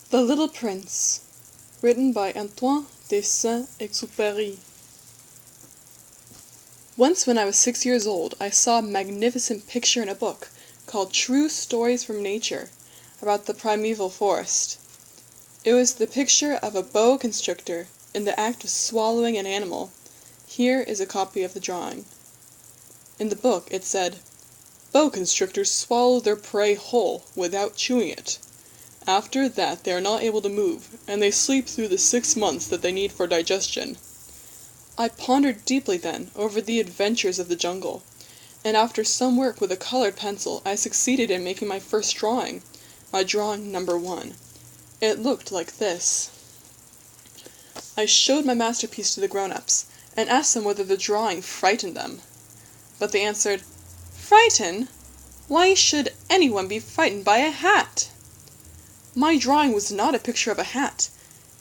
The Little Prince, written by Antoine de Saint-Exupéry. Once when I was 6 years old, I saw a magnificent picture in a book called True Stories from Nature about the primeval forest. It was the picture of a boa constrictor in the act of swallowing an animal. Here is a copy of the drawing. In the book it said, "Boa constrictors swallow their prey whole without chewing it. After that they are not able to move, and they sleep through the 6 months that they need for digestion." I pondered deeply then over the adventures of the jungle, and after some work with a colored pencil I succeeded in making my first drawing, my drawing number 1. It looked like this. I showed my masterpiece to the grown-ups, and asked them whether the drawing frightened them. But they answered, "Frighten? Why should anyone be frightened by a hat?" My drawing was not a picture of a hat.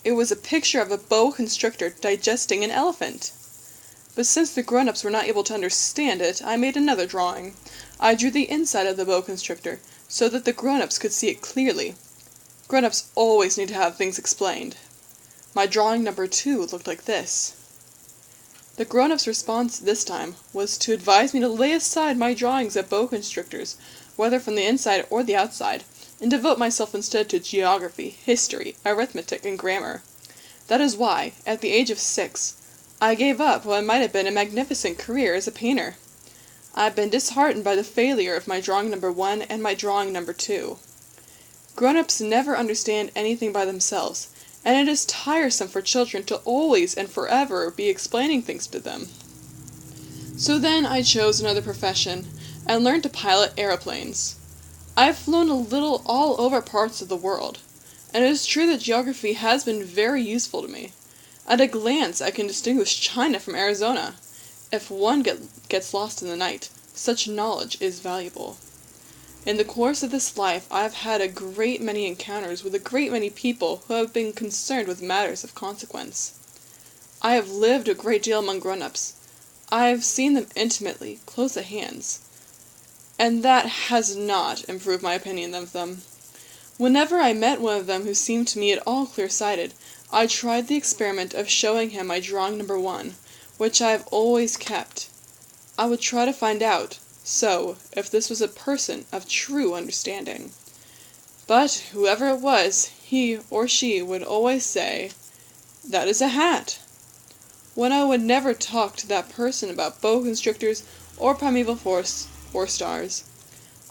It was a picture of a boa constrictor digesting an elephant. But since the grown-ups were not able to understand it, I made another drawing. I drew the inside of the boa constrictor so that the grown-ups could see it clearly. Grown-ups always need to have things explained. My drawing number 2 looked like this. The grown-ups' response this time was to advise me to lay aside my drawings of boa constrictors, whether from the inside or the outside, and devote myself instead to geography, history, arithmetic, and grammar. That is why, at the age of 6, I gave up what might have been a magnificent career as a painter. I have been disheartened by the failure of my drawing number 1 and my drawing number 2. Grown-ups never understand anything by themselves, and it is tiresome for children to always and forever be explaining things to them. So then I chose another profession, and learned to pilot aeroplanes. I have flown a little all over parts of the world, and it is true that geography has been very useful to me. At a glance I can distinguish China from Arizona. If one gets lost in the night, such knowledge is valuable. In the course of this life I have had a great many encounters with a great many people who have been concerned with matters of consequence. I have lived a great deal among grown-ups. I have seen them intimately, close at hand, and that has not improved my opinion of them. Whenever I met one of them who seemed to me at all clear-sighted, I tried the experiment of showing him my drawing number 1, which I have always kept. I would try to find out, so, if this was a person of true understanding. But whoever it was, he or she would always say, "That is a hat." When I would never talk to that person about boa constrictors or primeval forests or stars,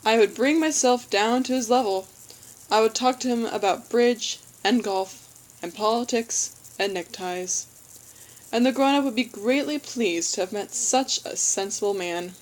I would bring myself down to his level. I would talk to him about bridge and golf and politics and neckties. And the grown-up would be greatly pleased to have met such a sensible man.